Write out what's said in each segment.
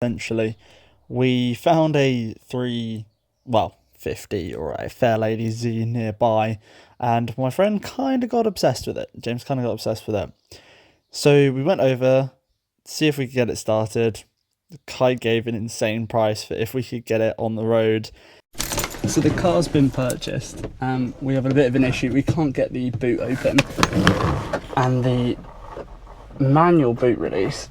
Essentially, we found a 50 or a Fairlady Z nearby, and my friend kind of got obsessed with it. James kind of got obsessed with it. So we went over to see if we could get it started. The guy gave an insane price for if we could get it on the road. So the car's been purchased, and we have a bit of an issue. We can't get the boot open, and the manual boot release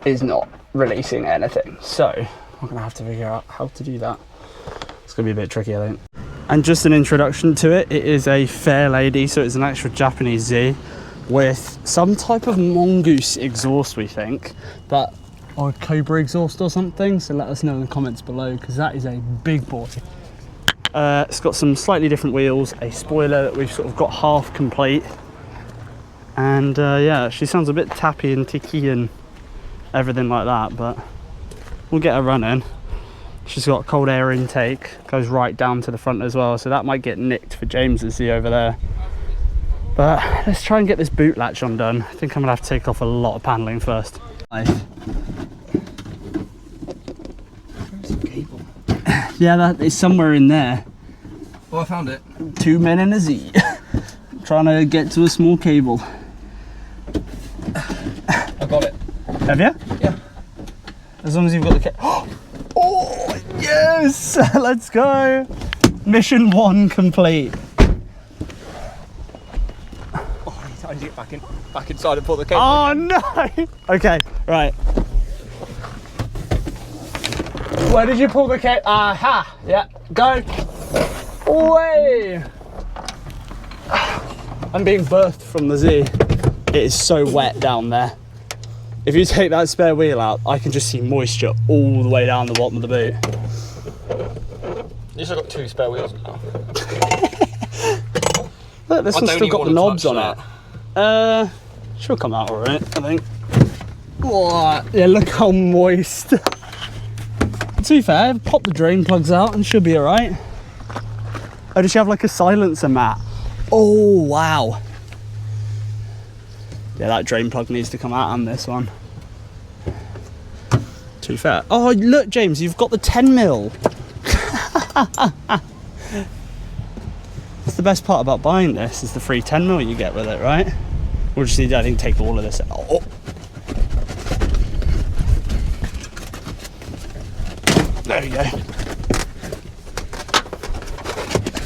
is not releasing anything. So we're gonna have to figure out how to do that. It's gonna be a bit tricky, I think. And just an introduction to it, it is a Fairlady, so it's an actual Japanese Z with some type of mongoose exhaust, we think, but or Cobra exhaust or something. So let us know in the comments below, because that is a big boy. It's got some slightly different wheels, a spoiler that we've sort of got half complete, and yeah, she sounds a bit tappy and ticky and everything like that, but we'll get her running. She's got cold air intake, goes right down to the front as well, so that might get nicked for James's Z over there. But let's try and get this boot latch undone. I think I'm gonna have to take off a lot of paneling first. Where's the cable? Yeah, that is somewhere in there. Oh, I found it. 2 men in a Z. Trying to get to a small cable. I got it. Have you? Yeah. As long as you've got the cable. Oh, yes! Let's go! Mission 1 complete. Oh, I need to get back inside and pull the cable. Oh, no! Okay, right. Where did you pull the cable? Aha! Yeah, go! Away! I'm being birthed from the Z. It is so wet down there. If you take that spare wheel out, I can just see moisture all the way down the bottom of the boot. At least I've got 2 spare wheels now. Look, this one's still got the knobs on it. She'll come out alright, I think. Oh, yeah, look how moist. To be fair, pop the drain plugs out and she'll be alright. Oh, does she have like a silencer mat? Oh, wow. Yeah, that drain plug needs to come out on this one. To be fair. Oh, look, James, you've got the 10mm. That's the best part about buying this, is the free 10mm you get with it, right? We'll just need to, I think, take all of this out. Oh. There we go.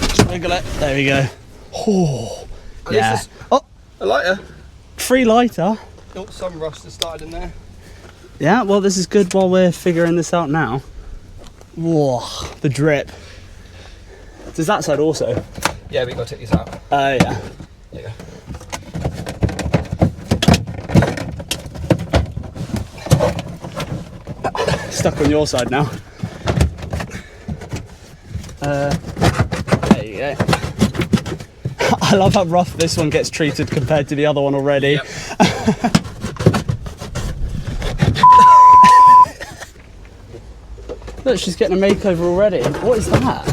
Just wiggle it. There we go. Oh, yeah. Oh, A lighter. free lighter. Oh, some rust has started in there. Yeah, well, this is good while we're figuring this out now. Whoa, the drip. Does that side also? Yeah, we got to take these out. Oh, yeah. There you go. Stuck on your side now. There you go. I love how rough this one gets treated compared to the other one already. Yep. Look, she's getting a makeover already. What is that?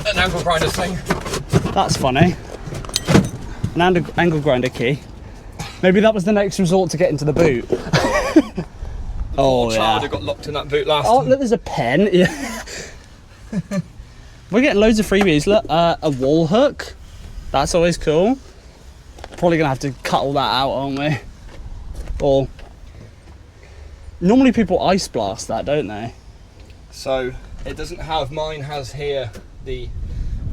An angle grinder thing. That's funny. An angle grinder key. Maybe that was the next resort to get into the boot. Oh, Child yeah. who got locked in that boot last Oh, time. look, there's a pen. Yeah. We're getting loads of freebies. Look, a wall hook. That's always cool. Probably gonna have to cut all that out, aren't we? Or normally people ice blast that, don't they? So it doesn't have, mine has here the,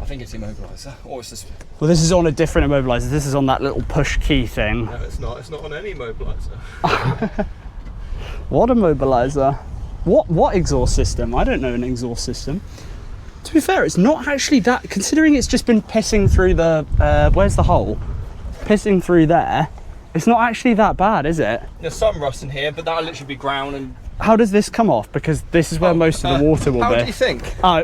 I think it's the immobiliser, or it's just. Well, this is on a different immobiliser. This is on that little push key thing. No, it's not on any immobiliser. What immobiliser? What exhaust system? I don't know an exhaust system. To be fair, it's not actually that, considering it's just been pissing through the, where's the hole? Pissing through there. It's not actually that bad, is it? There's some rust in here, but that'll literally be ground and. How does this come off? Because this is where most of the water will how be. do you think? Oh.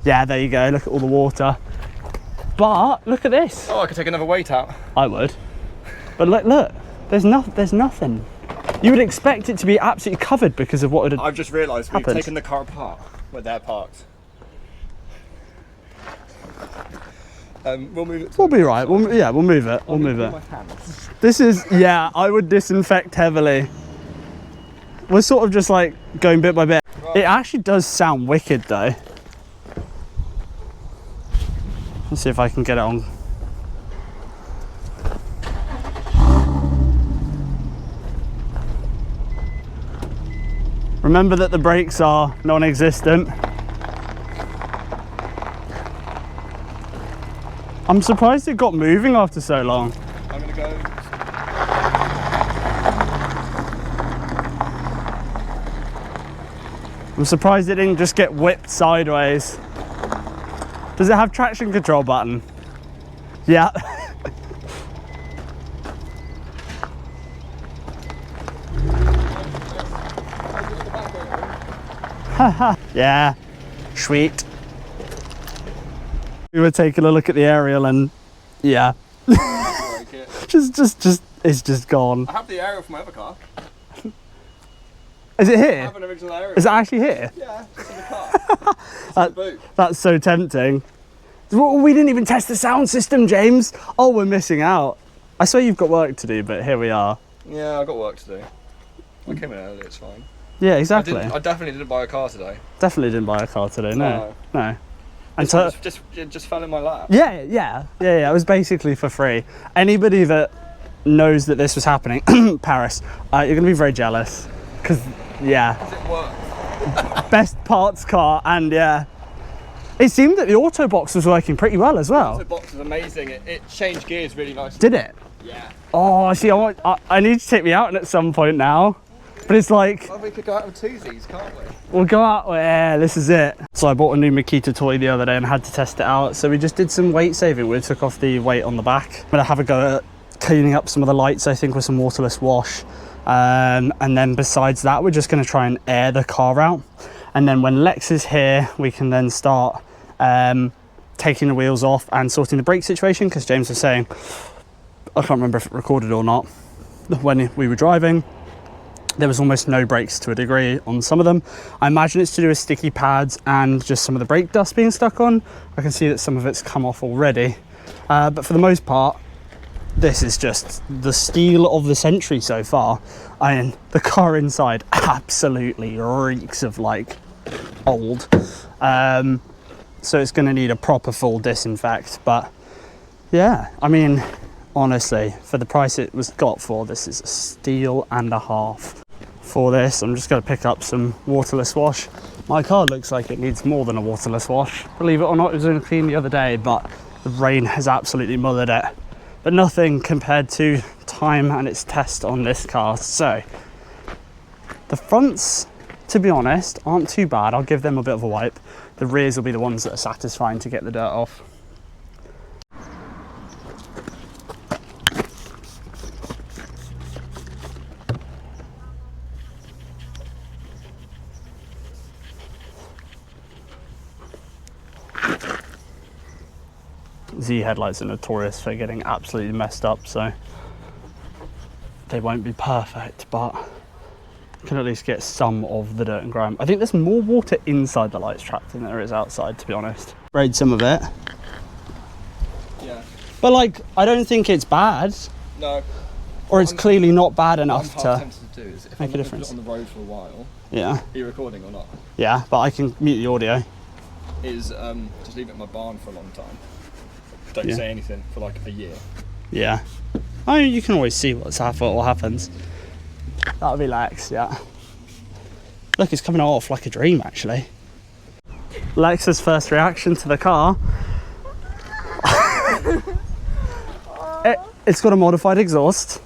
Yeah, there you go. Look at all the water. But look at this. Oh, I could take another weight out. I would. But look. There's nothing. You would expect it to be absolutely covered because of what would have I've just realised we've happened. taken the car apart where they're parked. We'll move it. We'll be right. We'll move it. We'll move it. This is, yeah, I would disinfect heavily. We're sort of just like going bit by bit. Right. It actually does sound wicked though. Let's see if I can get it on. Remember that the brakes are non-existent. I'm surprised it got moving after so long. I'm gonna go. I'm surprised it didn't just get whipped sideways. Does it have traction control button? Yeah. Yeah, sweet. We were taking a look at the aerial and yeah. just it's just gone. I have the aerial from my other car. Is it I here? have an original aerial. Is it actually here? Yeah, it's in the car. It's in the boot. That's so tempting. We didn't even test the sound system, James. Oh, we're missing out. I swear you've got work to do, but here we are. Yeah, I've got work to do. I came in early, it's fine. Yeah, exactly. I definitely didn't buy a car today. Definitely didn't buy a car today, no. And so just fell in my lap. Yeah. It was basically for free. Anybody that knows that this was happening, Paris, you're going to be very jealous. Because, yeah. Does it work? Best parts car, and yeah. It seemed that the auto box was working pretty well as well. The auto box was amazing. It changed gears really nicely. Did it? Yeah. Oh, see, I need to take me out at some point now. But it's like... Well, we could go out with twosies, can't we? We'll go out, yeah, this is it. So I bought a new Makita toy the other day and had to test it out. So we just did some weight saving. We took off the weight on the back. I'm gonna have a go at cleaning up some of the lights, I think, with some waterless wash. And then besides that, we're just gonna try and air the car out. And then when Lex is here, we can then start taking the wheels off and sorting the brake situation, because James was saying, I can't remember if it recorded or not, when we were driving, there was almost no brakes to a degree on some of them. I imagine it's to do with sticky pads and just some of the brake dust being stuck on. I can see that some of it's come off already. But for the most part, this is just the steal of the century so far. I mean, the car inside absolutely reeks of like old. So it's gonna need a proper full disinfect, but yeah, I mean, honestly, for the price it was got for, this is a steal and a half. For this, I'm just going to pick up some waterless wash. My car looks like it needs more than a waterless wash. Believe it or not, it was only clean the other day, but the rain has absolutely mothered it. But nothing compared to time and its test on this car. So, the fronts, to be honest, aren't too bad. I'll give them a bit of a wipe. The rears will be the ones that are satisfying to get the dirt off. Z headlights are notorious for getting absolutely messed up, so they won't be perfect, but can at least get some of the dirt and grime. I think there's more water inside the lights trapped than there is outside, to be honest. Sprayed some of it. Yeah. But like, I don't think it's bad. No. Or it's clearly not bad enough what I'm to tempted to do is if make I'm a difference. on the road for a while. Yeah. Are you recording or not? Yeah, but I can mute the audio. Is just leave it in my barn for a long time. Don't Yeah. say anything for like a year. Yeah. I mean, you can always see what happens. That'll be Lex, yeah. Look, it's coming off like a dream, actually. Lex's first reaction to the car. It's got a modified exhaust.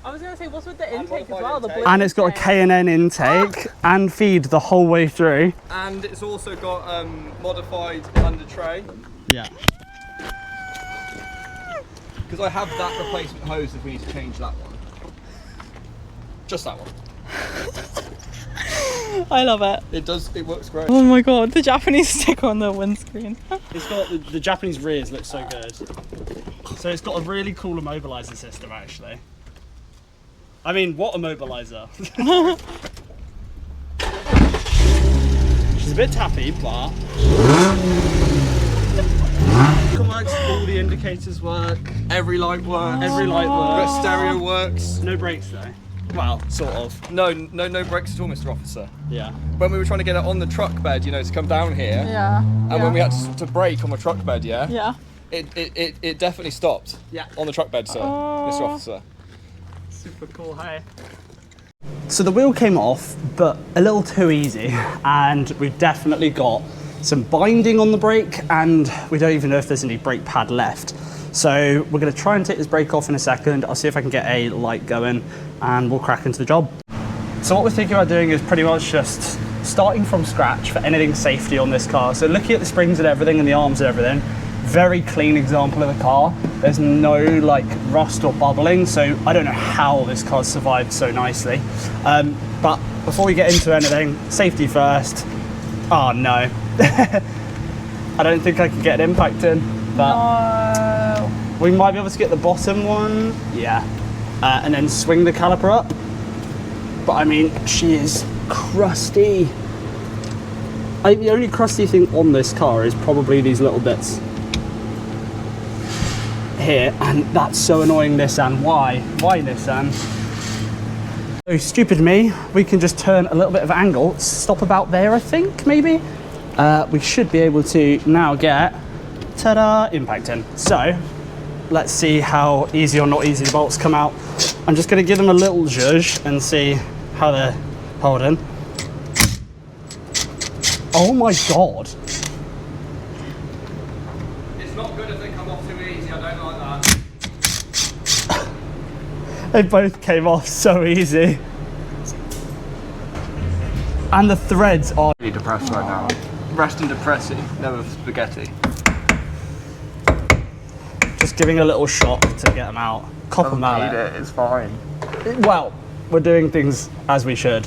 I was going to say, what's with the intake as well? And it's got a K&N intake and feed the whole way through. And it's also got modified under tray. Yeah. Because I have that replacement hose if we need to change that one. Just that one. I love it. It works great. Oh my god, the Japanese sticker on the windscreen. It's got the Japanese rears look so good. So it's got a really cool immobiliser system, actually. I mean, what immobiliser? She's a bit tappy, but Works, all the indicators work, Every light works. every light works. The stereo works. No brakes though. Well, sort of. No brakes at all, Mr. Officer. Yeah. When we were trying to get it on the truck bed, you know, to come down here, Yeah. and when we had to brake on the truck bed, Yeah. it definitely stopped. Yeah. On the truck bed, sir, Mr. Officer. Super cool, hey. So the wheel came off, but a little too easy, and we've definitely got some binding on the brake, and we don't even know if there's any brake pad left. So we're going to try and take this brake off in a second. I'll see if I can get a light going, and we'll crack into the job. So what we're thinking about doing is pretty much just starting from scratch for anything safety on this car. So looking at the springs and everything and the arms and everything, very clean example of the car. There's no like rust or bubbling, so I don't know how this car's survived so nicely. But before we get into anything, safety first. Oh no. I don't think I could get an impact in, but we might be able to get the bottom one. Yeah. And then swing the caliper up. But I mean, she is crusty. I think the only crusty thing on this car is probably these little bits here, and that's so annoying. Nissan, why Nissan? So stupid me, we can just turn a little bit of angle, stop about there, I think, maybe. We should be able to now get, ta-da, impact in. So let's see how easy or not easy the bolts come out. I'm just going to give them a little zhuzh and see how they're holding. Oh my god. It's not good if they come off too easy. I don't like that. They both came off so easy. And the threads are Really depressed right now. Rest and depressing, never spaghetti. just giving a little shock to get them out. Cop them out. It's fine. Well, we're doing things as we should.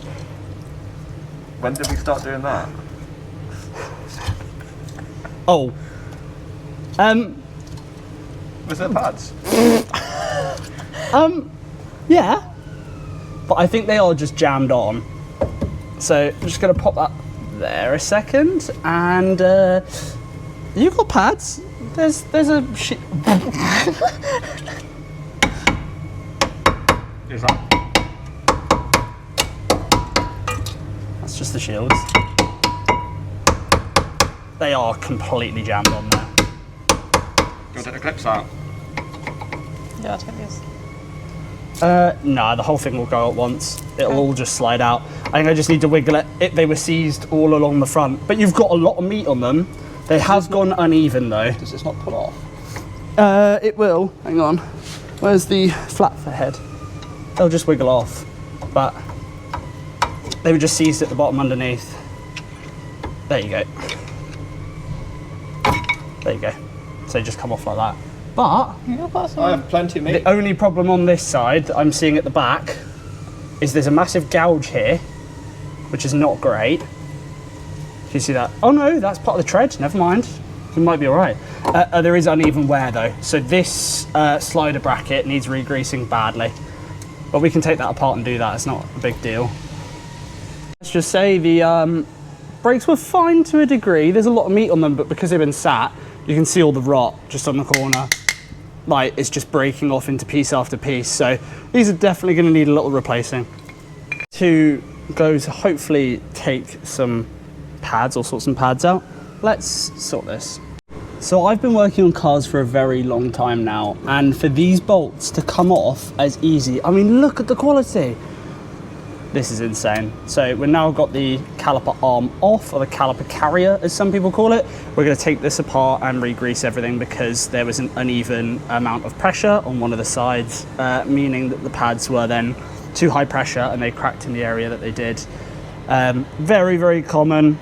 When did we start doing that? Oh. Was there pads? Yeah. But I think they are just jammed on. So I'm just gonna pop that there a second, and you got pads. There's a shit. Is that? That's just the shields. They are completely jammed on there. You want to take the clips out? Yeah, I'll take these. No, the whole thing will go at once. It'll all just slide out. I think I just need to wiggle it. They were seized all along the front, but you've got a lot of meat on them. They have gone uneven though. Does this not pull off? It will. Hang on. Where's the flap for head? They'll just wiggle off, but they were just seized at the bottom underneath. There you go. There you go. So they just come off like that. But I have plenty of meat. the only problem on this side that I'm seeing at the back is there's a massive gouge here, which is not great. Do you see that? Oh no, that's part of the tread. Never mind. We might be all right. There is uneven wear though, so this slider bracket needs re-greasing badly. But we can take that apart and do that. It's not a big deal. Let's just say the brakes were fine to a degree. There's a lot of meat on them, but because they've been sat, you can see all the rot just on the corner. Like, it's just breaking off into piece after piece. So these are definitely going to need a little replacing. To go to hopefully take some pads or sort some pads out, let's sort this. So I've been working on cars for a very long time now, and for these bolts to come off as easy, I mean, look at the quality. This is insane. So we've now got the caliper arm off, or the caliper carrier as some people call it. We're going to take this apart and re-grease everything because there was an uneven amount of pressure on one of the sides, meaning that the pads were then too high pressure and they cracked in the area that they did. Very, very common.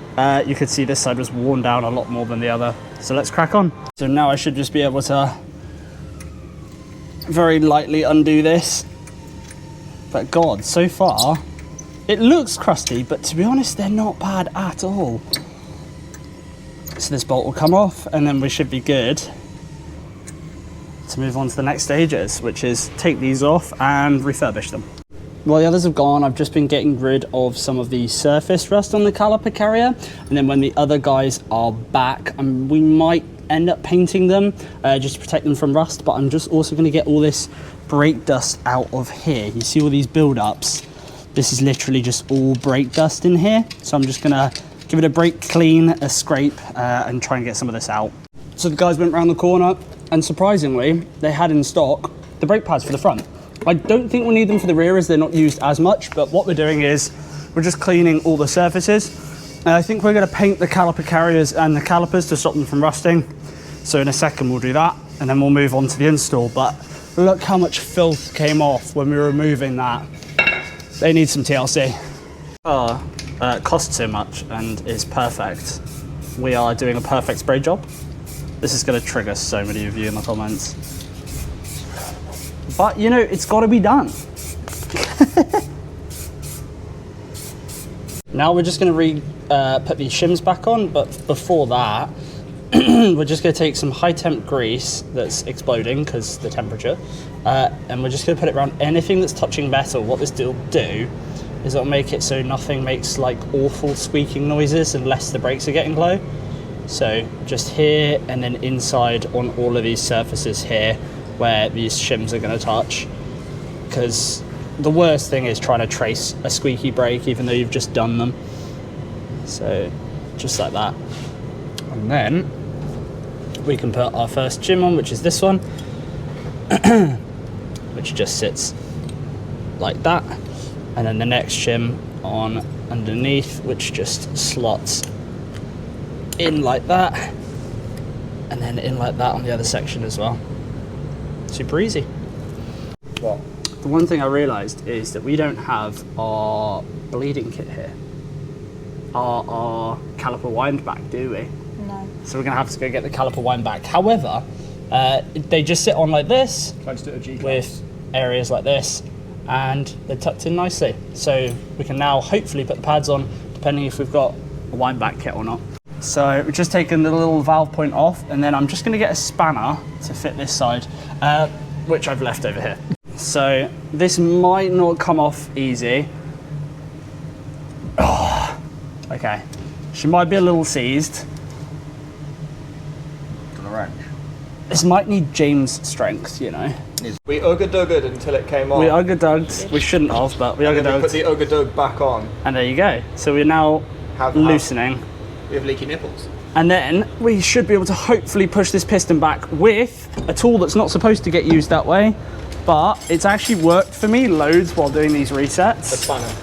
You could see this side was worn down a lot more than the other. So let's crack on. So now I should just be able to very lightly undo this. But God, so far, it looks crusty, but to be honest, they're not bad at all. So this bolt will come off and then we should be good to move on to the next stages, which is take these off and refurbish them. While the others have gone, I've just been getting rid of some of the surface rust on the caliper carrier, and then when the other guys are back, we might end up painting them just to protect them from rust, but I'm just also going to get all this brake dust out of here. You see all these build-ups? This is literally just all brake dust in here. So I'm just going to give it a brake clean, a scrape, and try and get some of this out. So the guys went around the corner, and surprisingly, they had in stock the brake pads for the front. I don't think we'll need them for the rear as they're not used as much, but what we're doing is we're just cleaning all the surfaces. And I think we're going to paint the caliper carriers and the calipers to stop them from rusting. So in a second we'll do that, and then we'll move on to the install. But look how much filth came off when we were removing that. They need some TLC. Costs so much and is perfect. We are doing a perfect spray job. This is going to trigger so many of you in the comments. But, you know, it's got to be done. Now we're just going to put these shims back on, but before that, we're just going to take some high temp grease that's exploding because the temperature, and we're just going to put it around anything that's touching metal. What this will do is it'll make it so nothing makes like awful squeaking noises unless the brakes are getting low. So just here and then inside on all of these surfaces here where these shims are going to touch, because the worst thing is trying to trace a squeaky brake even though you've just done them. So just like that, and then we can put our first shim on, which is this one, which just sits like that, and then the next shim on underneath, which just slots in like that, and then in like that on the other section as well. Super easy. What? The one thing I realised is that we don't have our bleeding kit here. Our caliper wind back, do we? No. So we're going to have to go get the caliper wind back. However, they just sit on like this with areas like this, and they're tucked in nicely. So we can now hopefully put the pads on, depending if we've got a wind back kit or not. So we've just taken the little valve point off, and then I'm just going to get a spanner to fit this side, which I've left over here. So this might not come off easy. Oh, okay. She might be a little seized. This might need James' strength, you know. We ugga-dugged until it came on. We ugga-dugged. We shouldn't have, but we We put ugga-dugged. the ugga-dug back on. And there you go. So we're now loosening. We have leaky nipples. And then we should be able to hopefully push this piston back with a tool that's not supposed to get used that way, but it's actually worked for me loads while doing these resets. A spanner.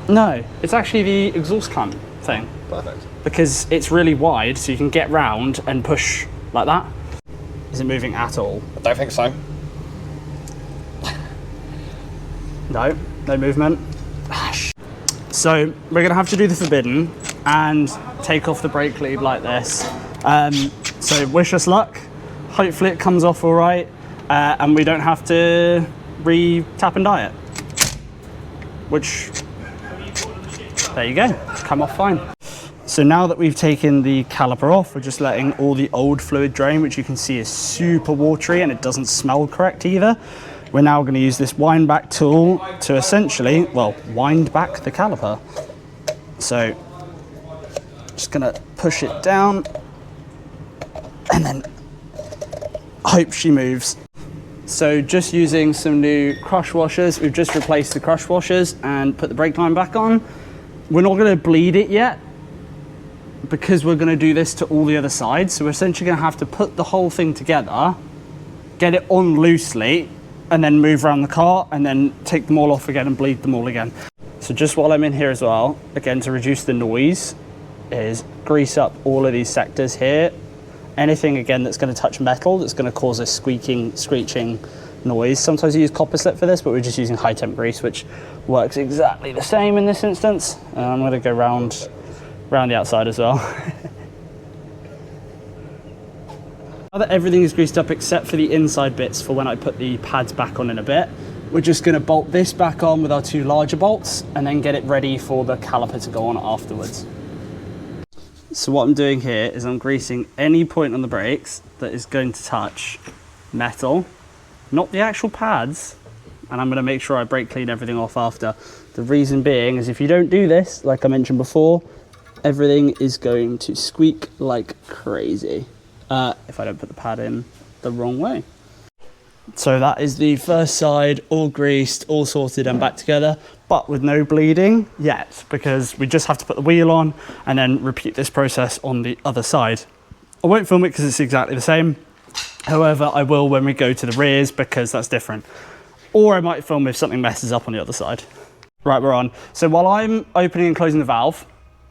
No, it's actually the exhaust clamp thing. Perfect. Because it's really wide, so you can get round and push like that. Is it moving at all? I don't think so. No, no movement. So we're gonna have to do the forbidden and take off the brake lead like this. So wish us luck. Hopefully it comes off all right, and we don't have to re-tap and dye it. Which, there you go, it's come off fine. So now that we've taken the caliper off, we're just letting all the old fluid drain, which you can see is super watery and it doesn't smell correct either. We're now going to use this wind back tool to essentially, well, wind back the caliper. So just going to push it down and then hope she moves. So just using some new crush washers, we've just replaced the crush washers and put the brake line back on. We're not going to bleed it yet, because we're going to do this to all the other sides. So we're essentially going to have to put the whole thing together, get it on loosely, and then move around the car, and then take them all off again and bleed them all again. So just while I'm in here as well, again, to reduce the noise, is grease up all of these sectors here. Anything, again, that's going to touch metal, that's going to cause a squeaking, screeching noise. Sometimes you use copper slip for this, but we're just using high temp grease, which works exactly the same in this instance. And I'm going to go round the outside as well. Now that everything is greased up except for the inside bits for when I put the pads back on in a bit, we're just going to bolt this back on with our two larger bolts and then get it ready for the caliper to go on afterwards. So what I'm doing here is I'm greasing any point on the brakes that is going to touch metal, not the actual pads, and I'm going to make sure I brake clean everything off after. The reason being is if you don't do this, like I mentioned before, everything is going to squeak like crazy. if I don't put the pad in the wrong way. So that is the first side, all greased, all sorted and back together, But with no bleeding yet, because we just have to put the wheel on and then repeat this process on the other side. I won't film it because it's exactly the same. However, I will when we go to the rears because that's different. Or I might film if something messes up on the other side. Right, we're on. So while I'm opening and closing the valve,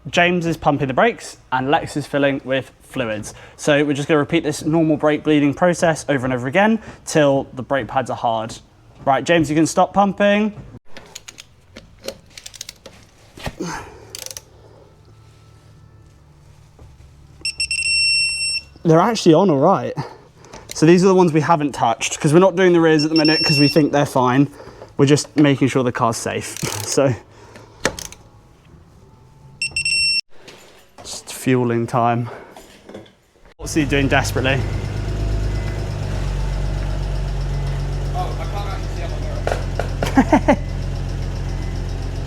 James is pumping the brakes and Lex is filling with fluids. So we're just going to repeat this normal brake bleeding process over and over again till the brake pads are hard. Right, James, you can stop pumping. They're actually on all right. So these are the ones we haven't touched because we're not doing the rears at the minute because we think they're fine. We're just making sure the car's safe. So just fueling time. What's he doing desperately? Oh, I can't actually see on my mirror.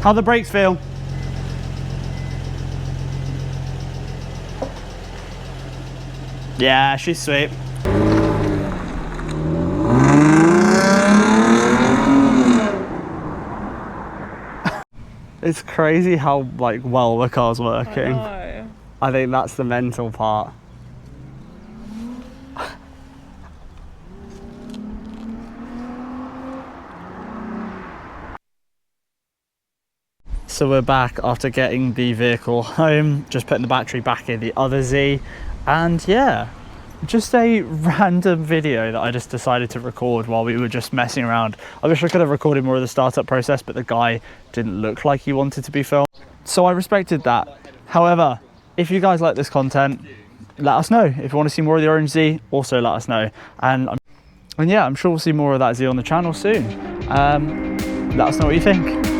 How the brakes feel? Yeah, she's sweet. It's crazy how like well the car's working. I think that's the mental part. So we're back after getting the vehicle home, just putting the battery back in the other Z, and yeah, just a random video that I just decided to record while we were just messing around. I wish I could have recorded more of the startup process, but the guy didn't look like he wanted to be filmed, so I respected that. However, if you guys like this content, let us know. If you want to see more of the Orange Z, also let us know. And yeah, I'm sure we'll see more of that Z on the channel soon. Let us know what you think.